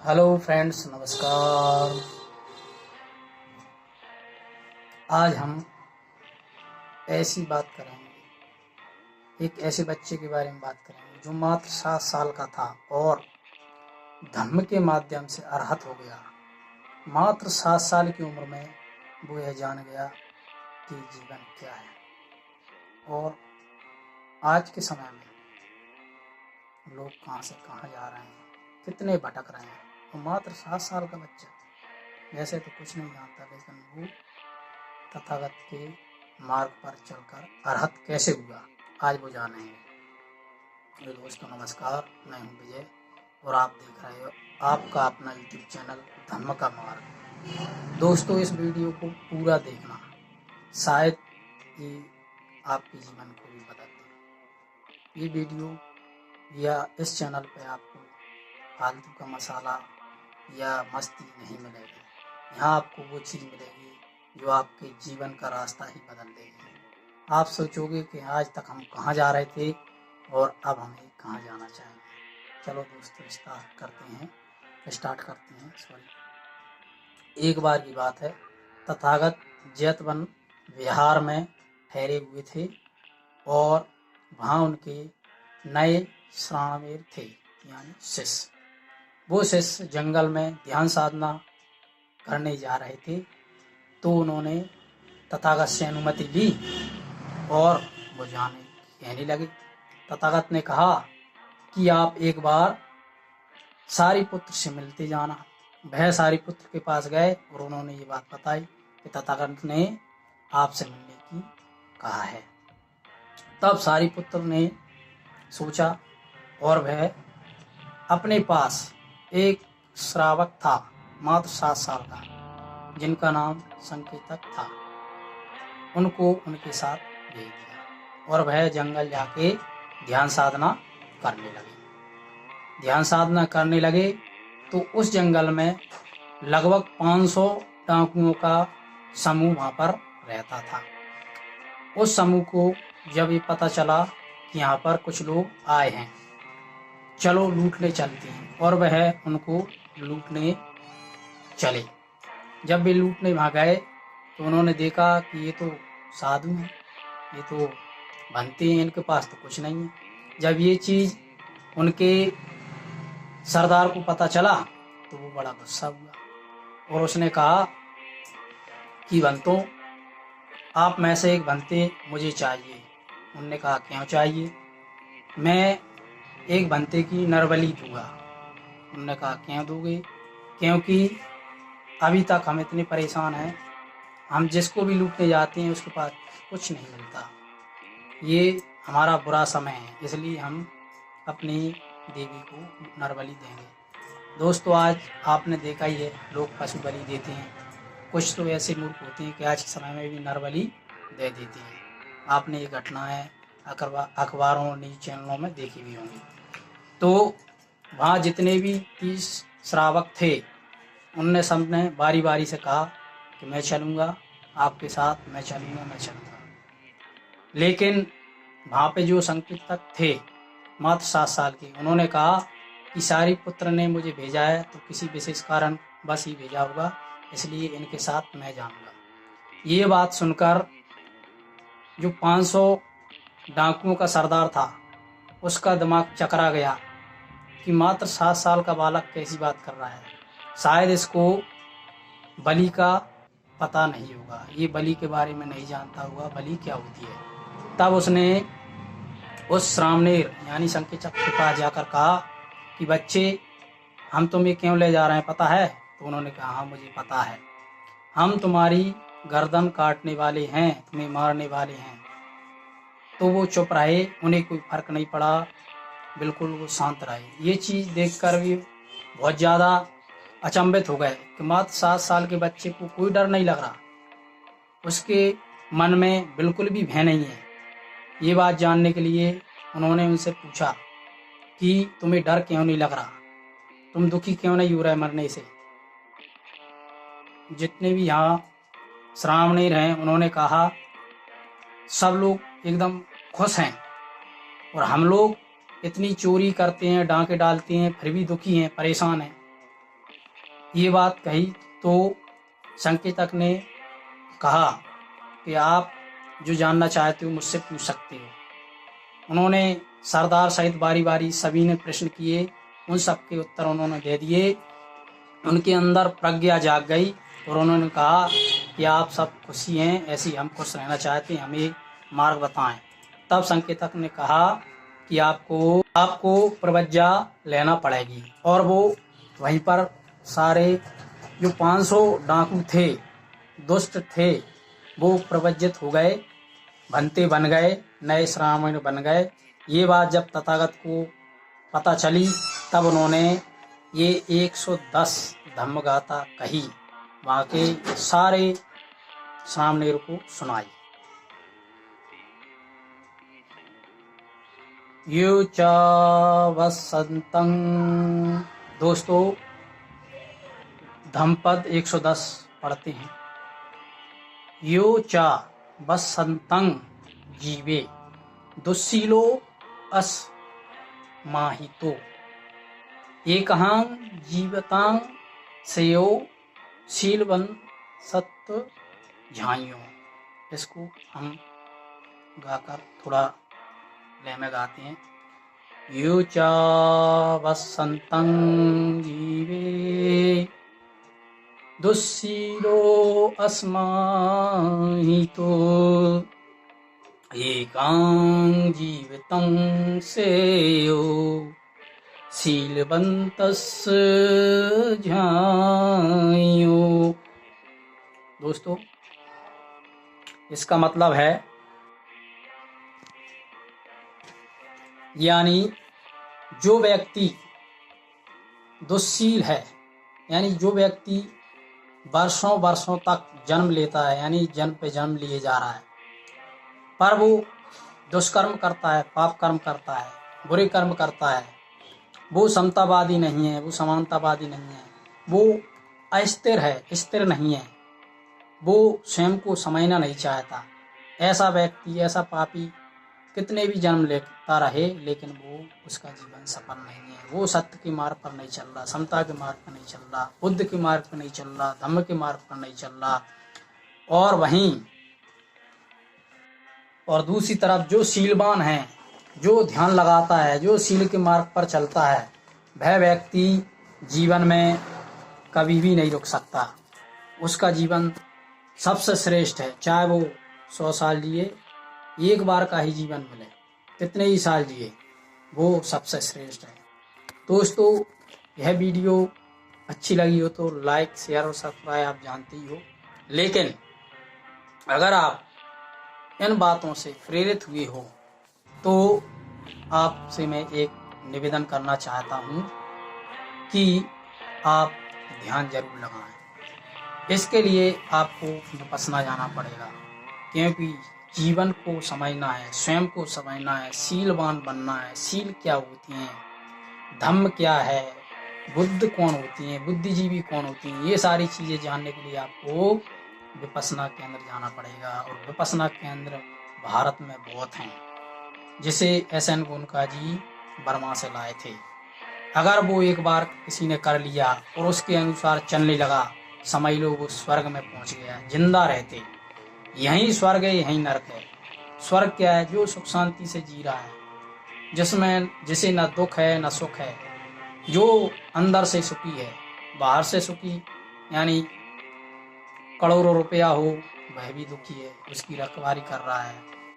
Hello friends, नमस्कार। आज हम ऐसी बात करेंगे, एक ऐसे बच्चे के बारे में बात करेंगे जो मात्र 7 साल का था और धर्म के माध्यम से अरहत हो गया। मात्र 7 साल की उम्र में वो यह जान गया कि जीवन क्या है और आज के समय में लोग कहाँ से कहाँ जा रहे हैं, कितने भटक रहे हैं। और मात्र 7 साल का बच्चा वैसे तो कुछ नहीं जानता, लेकिन वो तथागत के मार्ग पर चलकर अरहत कैसे हुआ, आज वो जानेंगे। मेरे दोस्तों नमस्कार, मैं हूं विजय और आप देख रहे हो आपका अपना यूट्यूब चैनल धर्म का मार्ग। दोस्तों, इस वीडियो को पूरा देखना, शायद ये आपके जीवन को भी बदल दे। ये वीडियो या इस चैनल पे आपको फालतू का मसाला या मस्ती नहीं मिलेगी। यहाँ आपको वो चीज़ मिलेगी जो आपके जीवन का रास्ता ही बदल देगी। आप सोचोगे कि आज तक हम कहाँ जा रहे थे और अब हमें कहाँ जाना चाहिए। चलो दोस्तों, स्टार्ट करते हैं। एक बार की बात है, तथागत जैतवन विहार में ठहरे हुए थे और वहाँ उनके नए श्रावण थे, यानी शिष्य। वो शिष्य जंगल में ध्यान साधना करने जा रहे थे, तो उन्होंने तथागत से अनुमति ली और वो कहने लगे। तथागत ने कहा कि आप एक बार सारिपुत्र से मिलते जाना। वह सारिपुत्र के पास गए और उन्होंने ये बात बताई कि तथागत ने आपसे मिलने की कहा है। तब सारिपुत्र ने सोचा और वह अपने पास एक श्रावक था, मात्र 7 साल का, जिनका नाम संकेतक था, उनको उनके साथ भेज दिया और वह जंगल जाके ध्यान साधना करने लगे। तो उस जंगल में लगभग 500 डाकुओं का समूह वहाँ पर रहता था। उस समूह को जब ये पता चला कि यहाँ पर कुछ लोग आए हैं, चलो लूटने चलते हैं, और वह उनको लूटने चले। जब वे लूटने वहाँ गए तो उन्होंने देखा कि ये तो साधु हैं, ये तो बनते हैं, इनके पास तो कुछ नहीं है। जब ये चीज़ उनके सरदार को पता चला तो वो बड़ा गुस्सा हुआ और उसने कहा कि बंतों, आप में से एक बंते मुझे चाहिए। उन्होंने कहा क्यों चाहिए? मैं एक बंते की नरबली दूंगा। उन्होंने कहा क्यों दोगे? क्योंकि अभी तक हम इतने परेशान हैं, हम जिसको भी लूटने जाते हैं उसके पास कुछ नहीं मिलता। ये हमारा बुरा समय है, इसलिए हम अपनी देवी को नरबली देंगे। दोस्तों, आज आपने देखा ही है, लोग पशु बलि देते हैं। कुछ तो ऐसे मूर्ख होते हैं कि आज के समय में भी नरबली दे देते हैं। आपने ये घटनाएं अखबारों और न्यूज चैनलों में देखी भी होंगी। तो वहाँ जितने भी 30 श्रावक थे, उनने सबने बारी बारी से कहा कि मैं चलूँगा आपके साथ, मैं चलूँगा। लेकिन वहाँ पे जो संकीर्तक थे, मात्र 7 साल के, उन्होंने कहा कि सारिपुत्र ने मुझे भेजा है तो किसी विशेष कारण बस ही भेजा होगा, इसलिए इनके साथ मैं जाऊँगा। ये बात सुनकर जो 500 डाकुओं का सरदार था, उसका दिमाग चकरा गया कि मात्र 7 साल का बालक कैसी बात कर रहा है, शायद इसको बलि का पता नहीं होगा, ये बलि के बारे में नहीं जानता होगा, बलि क्या होती है। तब उसने उस श्रामणेर यानी संकेतक के पास जाकर कहा कि बच्चे, हम तुम्हें क्यों ले जा रहे हैं पता है? तो उन्होंने कहा हाँ मुझे पता है, हम तुम्हारी गर्दन काटने वाले हैं, तुम्हें मारने वाले हैं। तो वो चुप रहे, उन्हें कोई फर्क नहीं पड़ा, बिल्कुल वो शांत रहे। ये चीज़ देखकर भी बहुत ज़्यादा अचंभित हो गए कि मात्र 7 साल के बच्चे को कोई डर नहीं लग रहा, उसके मन में बिल्कुल भी भय नहीं है। ये बात जानने के लिए उन्होंने उनसे पूछा कि तुम्हें डर क्यों नहीं लग रहा, तुम दुखी क्यों नहीं हो रहे मरने से? जितने भी यहाँ श्रावणीर हैं, उन्होंने कहा सब लोग एकदम खुश हैं और हम लोग इतनी चोरी करते हैं, डांके डालते हैं, फिर भी दुखी हैं, परेशान हैं। ये बात कही तो संकेतक ने कहा कि आप जो जानना चाहते हो मुझसे पूछ सकते हो। उन्होंने सरदार सहित बारी बारी सभी ने प्रश्न किए, उन सब के उत्तर उन्होंने दे दिए। उनके अंदर प्रज्ञा जाग गई और उन्होंने कहा कि आप सब खुशी हैं, ऐसे हम खुश रहना चाहते हैं, हमें मार्ग बताएं। तब संकेतक ने कहा कि आपको प्रवज्ञा लेना पड़ेगी। और वो वहीं पर सारे जो 500 डाकू थे, दुष्ट थे, वो प्रवज्जित हो गए, भंते बन गए, नए श्रावण बन गए। ये बात जब तथागत को पता चली तब उन्होंने ये 110 धम्मगाथा कही, वहाँ के सारे सामनेर को सुनाई। यो च वसंतं, दोस्तों धम्मपद 110 पढ़ते हैं। यो च वसंतं जीवे दुस्सीलो अस्माहितो एकहां जीवतां सेयो शीलवन सत्व झाइयो। इसको हम गाकर थोड़ा लय में गाते हैं। यो च वसंतं जीवे दुस्सीलो अस्माहितो एकां जीवितं सेयो शीलवन्तस्य झाइयो। दोस्तों इसका मतलब है, यानी जो व्यक्ति दुस्सील है, यानी जो व्यक्ति वर्षों वर्षों तक जन्म लेता है, यानी जन्म पे जन्म लिए जा रहा है, पर वो दुष्कर्म करता है, पाप कर्म करता है, बुरे कर्म करता है, वो समतावादी नहीं है, वो समानतावादी नहीं है, वो अस्थिर है, स्थिर नहीं है, वो स्वयं को समझना नहीं चाहता। ऐसा व्यक्ति, ऐसा पापी कितने भी जन्म लेता रहे, लेकिन वो उसका जीवन सफल नहीं है। वो सत्य के मार्ग पर नहीं चल रहा, समता के मार्ग पर नहीं चल रहा, बुद्ध के मार्ग पर नहीं चल रहा, धम्म के मार्ग पर नहीं चल रहा। और दूसरी तरफ जो शीलवान है, जो ध्यान लगाता है, जो शील के मार्ग पर चलता है, वह व्यक्ति जीवन में कभी भी नहीं रुक सकता। उसका जीवन सबसे श्रेष्ठ है, चाहे वो 100 साल जिए, एक बार का ही जीवन मिले, कितने ही साल जिए, वो सबसे श्रेष्ठ है। दोस्तों यह वीडियो अच्छी लगी हो तो लाइक, शेयर और सब्सक्राइब आप जानते ही हो, लेकिन अगर आप इन बातों से प्रेरित हुए हो तो आपसे मैं एक निवेदन करना चाहता हूँ कि आप ध्यान जरूर लगाएं। इसके लिए आपको विपश्यना जाना पड़ेगा, क्योंकि जीवन को समझना है, स्वयं को समझना है, शीलवान बनना है। शील क्या होती हैं, धम्म क्या है, बुद्ध कौन होती हैं, बुद्धिजीवी कौन होती हैं, ये सारी चीज़ें जानने के लिए आपको विपश्यना केंद्र जाना पड़ेगा। और विपश्यना केंद्र भारत में बहुत हैं, जिसे SN गोनका जी बर्मा से लाए थे। अगर वो एक बार किसी ने कर लिया और उसके अनुसार चलने लगा, समझ लो वो स्वर्ग में पहुंच गया, जिंदा रहते। यही स्वर्ग है, यही नरक है। स्वर्ग क्या है? जो सुख शांति से जी रहा है, जिसे न दुख है न सुख है, जो अंदर से सुखी है, बाहर से सुखी, यानी करोड़ों रुपया हो वह भी दुखी है, उसकी रखवाली कर रहा है।